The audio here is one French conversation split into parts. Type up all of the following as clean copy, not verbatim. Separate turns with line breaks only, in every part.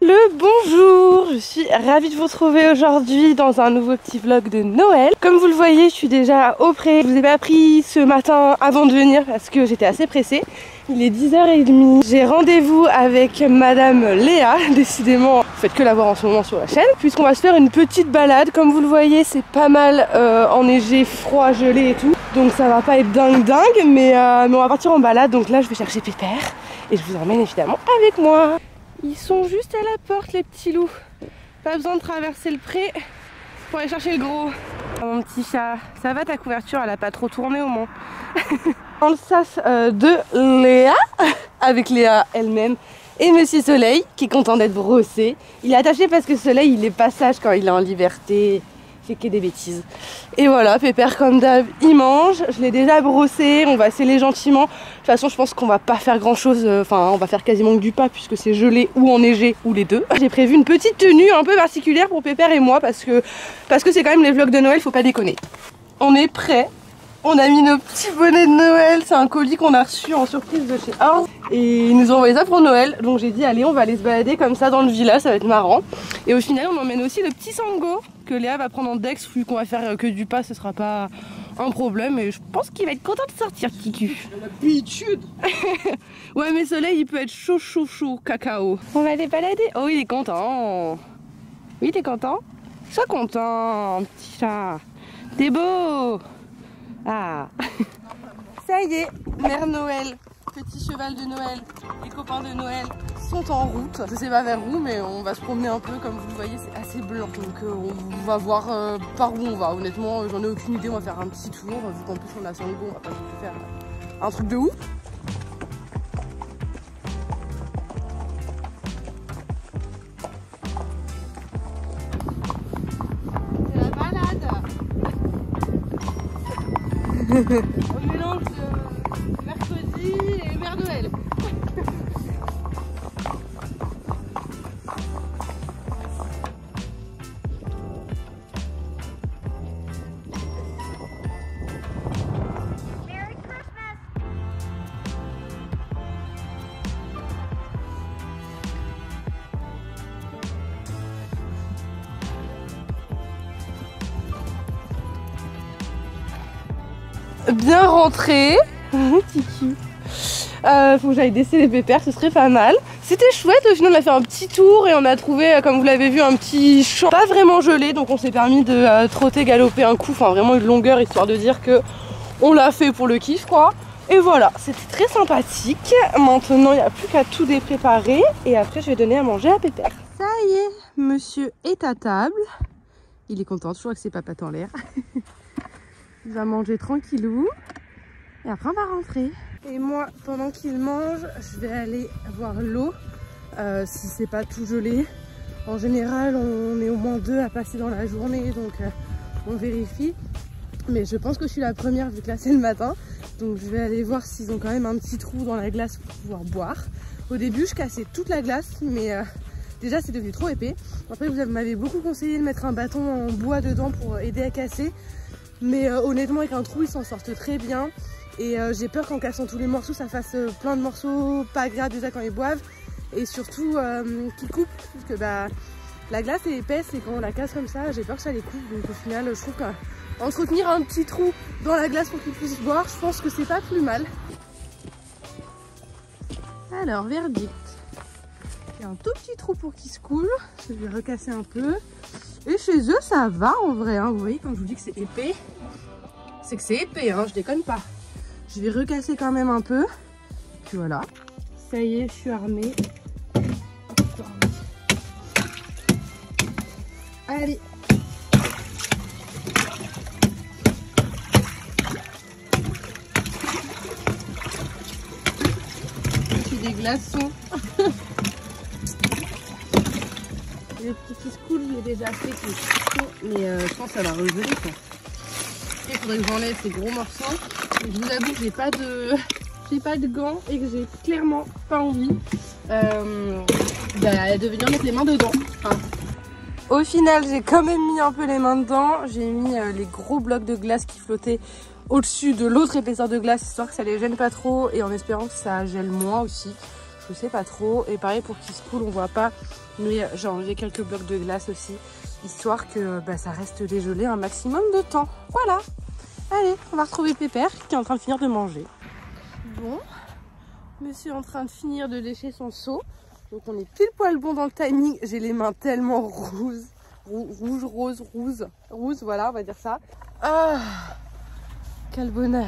Bonjour, je suis ravie de vous retrouver aujourd'hui dans un nouveau petit vlog de Noël. Comme vous le voyez, je suis déjà au pré. Je vous ai pas pris ce matin avant de venir parce que j'étais assez pressée. Il est 10h30. J'ai rendez-vous avec Madame Léa. Décidément, vous faites que la voir en ce moment sur la chaîne. Puisqu'on va se faire une petite balade. Comme vous le voyez, c'est pas mal enneigé, froid, gelé et tout. Donc ça va pas être dingue, mais on va partir en balade. Donc là, je vais chercher Pépère. Et je vous emmène évidemment avec moi. Ils sont juste à la porte, les petits loups. Pas besoin de traverser le pré pour aller chercher le gros. Oh, mon petit chat, ça va ta couverture, elle a pas trop tourné au moins. Dans le sas de Léa, avec Léa elle-même et Monsieur Soleil, qui est content d'être brossé. Il est attaché parce que Soleil, il est pas sage quand il est en liberté. Il fait que des bêtises. Et voilà, Pépère comme d'hab, il mange. Je l'ai déjà brossé, on va sceller gentiment. De toute façon, je pense qu'on va pas faire grand chose. Enfin, on va faire quasiment que du pas puisque c'est gelé ou enneigé ou les deux. J'ai prévu une petite tenue un peu particulière pour Pépère et moi parce que c'est quand même les vlogs de Noël, faut pas déconner. On est prêts. On a mis nos petits bonnets de Noël, c'est un colis qu'on a reçu en surprise de chez Ars. Et ils nous ont envoyé ça pour Noël, donc j'ai dit allez on va aller se balader comme ça dans le village, ça va être marrant. Et au final on emmène aussi le petit Sango, que Léa va prendre en Dex, vu qu'on va faire que du pas, ce sera pas un problème. Et je pense qu'il va être content de sortir, Kiku.
L'habitude.
Ouais mais Soleil il peut être chaud, cacao. On va aller balader. Oh il est content. Oui t'es content? Sois content, petit chat. T'es beau. Ah. Ça y est, Mère Noël, petit cheval de Noël, les copains de Noël sont en route. Je sais pas vers où, mais on va se promener un peu. Comme vous le voyez, c'est assez blanc, donc on va voir par où on va. Honnêtement, j'en ai aucune idée, on va faire un petit tour. Vu qu'en plus on a Sango, on va pas non plus faire un truc de ouf. C'est la balade. On mélange mercredi et Mère Noël. Bien rentré. Tiki. Faut que j'aille déceler les Pépères, ce serait pas mal. C'était chouette, au final on a fait un petit tour et on a trouvé, comme vous l'avez vu, un petit champ pas vraiment gelé, donc on s'est permis de trotter, galoper un coup, enfin vraiment une longueur, histoire de dire que on l'a fait pour le kiff quoi. Et voilà, c'était très sympathique. Maintenant il n'y a plus qu'à tout dépréparer et après je vais donner à manger à Pépère. Ça y est, monsieur est à table. Il est content, toujours avec ses papates en l'air. Il va manger tranquillou et après on va rentrer. Et moi, pendant qu'il mange, je vais aller voir l'eau, si c'est pas tout gelé. En général, on est au moins 2 à passer dans la journée, donc on vérifie. Mais je pense que je suis la première vu que là c'est le matin. Donc je vais aller voir s'ils ont quand même un petit trou dans la glace pour pouvoir boire. Au début, je cassais toute la glace, mais déjà c'est devenu trop épais. Après, vous m'avez beaucoup conseillé de mettre un bâton en bois dedans pour aider à casser. Mais honnêtement avec un trou ils s'en sortent très bien. Et j'ai peur qu'en cassant tous les morceaux ça fasse plein de morceaux pas agréables déjà quand ils boivent. Et surtout qu'ils coupent, parce que bah, la glace est épaisse et quand on la casse comme ça j'ai peur que ça les coupe. Donc au final je trouve qu'entretenir un petit trou dans la glace pour qu'ils puissent boire, je pense que c'est pas plus mal. Alors verdict. Il y a un tout petit trou pour qu'ils se coulent. Je vais recasser un peu. Et chez eux ça va en vrai, hein. Vous voyez quand je vous dis que c'est épais, c'est que c'est épais, hein. Je déconne pas. Je vais recasser quand même un peu. Puis voilà. Ça y est, je suis armée. Allez. C'est des glaçons. Le petit qui se coule, il est déjà fait, mais je pense que ça va regeler quoi. Il faudrait que j'enlève ces gros morceaux. Je vous avoue que j'ai pas de gants et que j'ai clairement pas envie de venir mettre les mains dedans. Enfin, au final, j'ai quand même mis un peu les mains dedans. J'ai mis les gros blocs de glace qui flottaient au-dessus de l'autre épaisseur de glace, histoire que ça les gêne pas trop et en espérant que ça gèle moins aussi. je sais pas trop. Et pareil pour Kiss Pool, on voit pas, mais j'ai enlevé quelques blocs de glace aussi, histoire que ça reste dégelé un maximum de temps. Voilà. Allez, on va retrouver Pépère qui est en train de finir de manger. Bon, monsieur est en train de finir de lécher son seau. Donc on est pile poil bon dans le timing. J'ai les mains tellement roses. Rouge, voilà, on va dire ça. Ah, quel bonheur.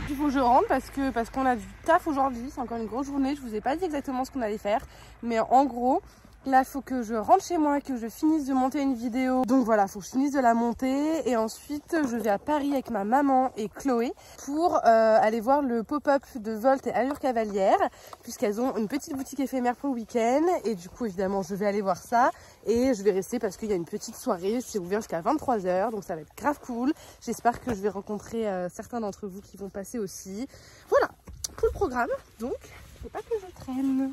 Il faut que je rentre parce qu'on a du taf aujourd'hui. C'est encore une grosse journée. Je vous ai pas dit exactement ce qu'on allait faire. Mais en gros, là, il faut que je rentre chez moi, que je finisse de monter une vidéo. Donc voilà, il faut que je finisse de la monter. Et ensuite, je vais à Paris avec ma maman et Chloé pour aller voir le pop-up de Volt et Allure Cavalière, puisqu'elles ont une petite boutique éphémère pour le week-end. Et du coup, évidemment, je vais aller voir ça. Et je vais rester parce qu'il y a une petite soirée. C'est ouvert jusqu'à 23 h. Donc ça va être grave cool. J'espère que je vais rencontrer certains d'entre vous qui vont passer aussi. Voilà, tout le programme. Donc, faut pas que je traîne.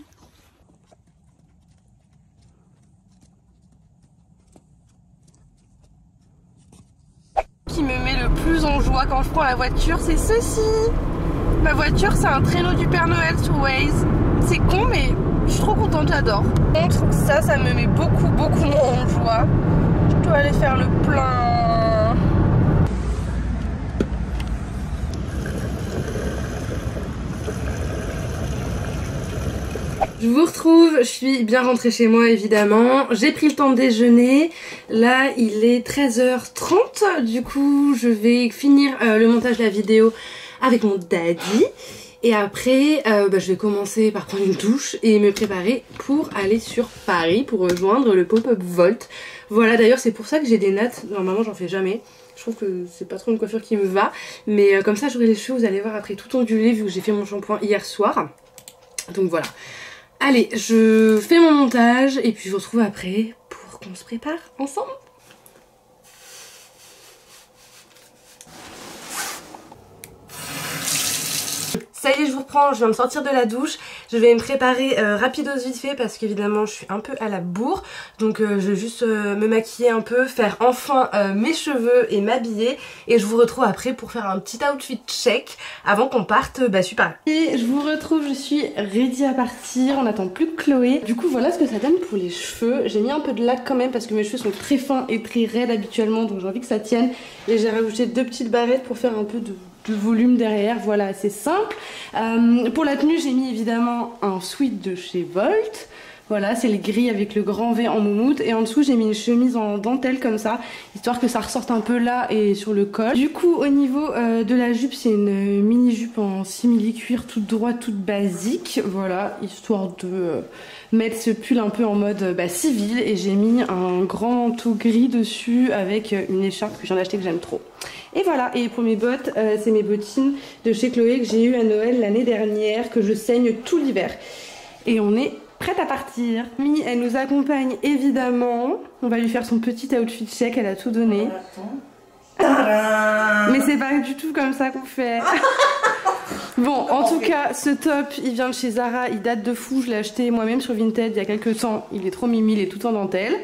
Qui me met le plus en joie quand je prends la voiture, c'est ceci. Ma voiture, c'est un traîneau du Père Noël sur Waze. C'est con, mais je suis trop contente, j'adore. Ça me met beaucoup moins en joie. Je dois aller faire le plein. Je vous retrouve, je suis bien rentrée chez moi évidemment. J'ai pris le temps de déjeuner. Là il est 13h30. Du coup je vais finir le montage de la vidéo avec mon daddy. Et après je vais commencer par prendre une douche et me préparer pour aller sur Paris pour rejoindre le pop-up Volt. Voilà, d'ailleurs c'est pour ça que j'ai des nattes. Normalement j'en fais jamais. Je trouve que c'est pas trop une coiffure qui me va. Mais comme ça j'aurai les cheveux, vous allez voir, après tout ondulés vu que j'ai fait mon shampoing hier soir. Donc voilà. Allez, je fais mon montage et puis je vous retrouve après pour qu'on se prépare ensemble. Ça y est, je vous reprends, je viens de sortir de la douche. Je vais me préparer rapidos vite fait parce qu'évidemment je suis un peu à la bourre. Donc je vais juste me maquiller un peu, faire enfin mes cheveux et m'habiller. Et je vous retrouve après pour faire un petit outfit check avant qu'on parte super. Et je vous retrouve, je suis ready à partir, on n'attend plus que Chloé. Du coup voilà ce que ça donne pour les cheveux. J'ai mis un peu de lac quand même parce que mes cheveux sont très fins et très raides habituellement. Donc j'ai envie que ça tienne. Et j'ai rajouté 2 petites barrettes pour faire un peu de volume derrière, voilà, c'est simple. Pour la tenue j'ai mis évidemment un sweat de chez Volt, voilà, c'est le gris avec le grand V en moumoute, et en dessous j'ai mis une chemise en dentelle comme ça, histoire que ça ressorte un peu là et sur le col. Du coup au niveau de la jupe, c'est une mini jupe en simili-cuir toute droite, toute basique, voilà, histoire de mettre ce pull un peu en mode civil, et j'ai mis un grand manteau gris dessus avec une écharpe que je viens d'acheter que j'aime trop. Et voilà, et pour mes bottes, c'est mes bottines de chez Chloé que j'ai eu à Noël l'année dernière, que je saigne tout l'hiver. Et on est prête à partir. Mimi, elle nous accompagne évidemment. On va lui faire son petit outfit check, elle a tout donné. Mais c'est pas du tout comme ça qu'on fait. Bon, en tout cas, ce top, il vient de chez Zara, il date de fou. Je l'ai acheté moi-même sur Vinted il y a quelques temps. Il est trop mimi, il est tout en dentelle.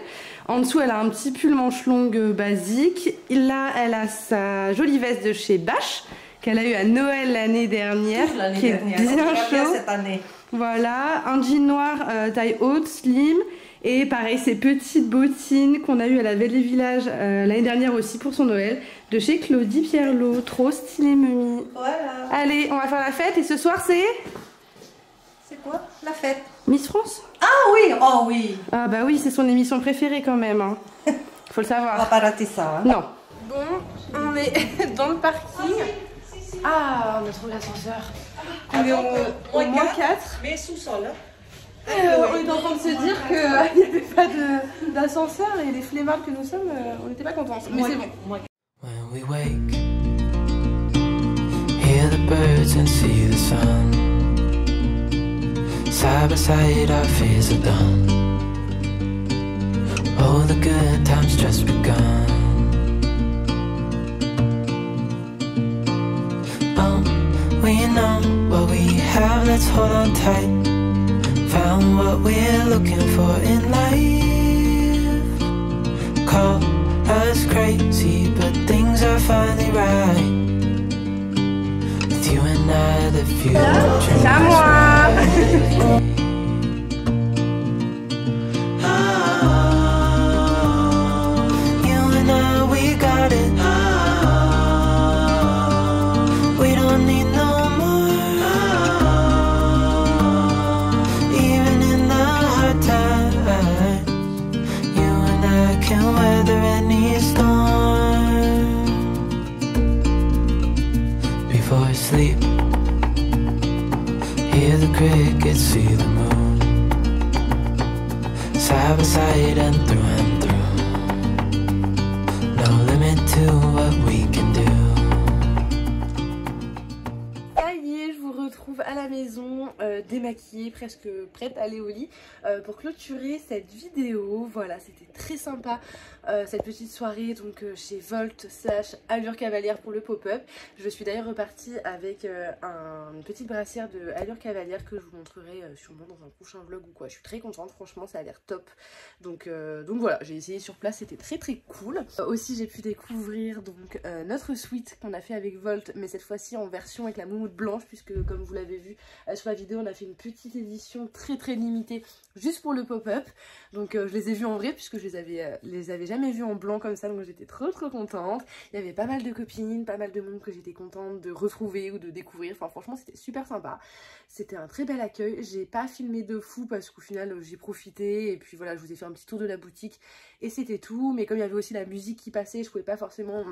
En dessous, elle a un petit pull manche longue basique. Là, elle a sa jolie veste de chez Bash, qu'elle a eu à Noël l'année dernière, qui est bien chaud. Cette année. Voilà, un jean noir taille haute, slim. Et pareil, ces petites bottines qu'on a eu à la Vallée Village l'année dernière aussi pour son Noël, de chez Claudie Pierlot. Trop stylé, Mimi. Voilà. Allez, on va faire la fête. Et ce soir, c'est...
C'est quoi la fête?
Miss France?
Ah oui, oh oui.
Ah bah oui, c'est son émission préférée quand même. Hein. Faut le savoir.
On va pas rater ça. Hein.
Non. Bon, on est dans le parking. Ah, on a trouvé l'ascenseur. On est au moins 4.
Mais sous-sol. Hein.
On est en train de se dire qu'il n'y avait pas d'ascenseur et les flemmards que nous sommes, on n'était pas contents. Mais c'est bon. When we wake, hear the birds and see the sun. Side by side our fears are done. Oh, the good times just begun. Oh, we know what we have, let's hold on tight. Found what we're looking for in life. Call us crazy, but things are finally right. With you and I, the future. C'est à moi.
Sleep, hear the crickets, see the moon, side by side and through, no limit to what we can do.
Ça y est, je vous retrouve à la maison, démaquillée, presque prête à aller au lit pour clôturer cette vidéo. Voilà, c'était très sympa cette petite soirée donc chez Volt / Allure Cavalière pour le pop-up. Je suis d'ailleurs repartie avec une petite brassière de Allure Cavalière que je vous montrerai sûrement dans un prochain vlog ou quoi. Je suis très contente, franchement ça a l'air top. Donc voilà, j'ai essayé sur place, c'était très cool. Aussi j'ai pu découvrir donc notre suite qu'on a fait avec Volt, mais cette fois-ci en version avec la moumoute blanche, puisque comme vous l'avez vu sur la vidéo, on a fait une petite édition très limitée juste pour le pop-up. Donc je les ai vus en vrai puisque je les avais jamais vus en blanc comme ça, donc j'étais trop contente. Il y avait pas mal de copines, pas mal de monde que j'étais contente de retrouver ou de découvrir. Enfin franchement c'était super sympa. C'était un très bel accueil. J'ai pas filmé de fou parce qu'au final j'ai profité et puis voilà, je vous ai fait un petit tour de la boutique et c'était tout. Mais comme il y avait aussi la musique qui passait, je pouvais pas forcément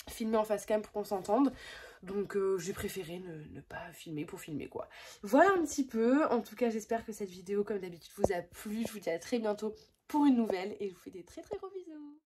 filmer en face cam pour qu'on s'entende. Donc j'ai préféré ne pas filmer pour filmer quoi. Voilà un petit peu. En tout cas j'espère que cette vidéo comme d'habitude vous a plu. Je vous dis à très bientôt pour une nouvelle et je vous fais des très gros bisous.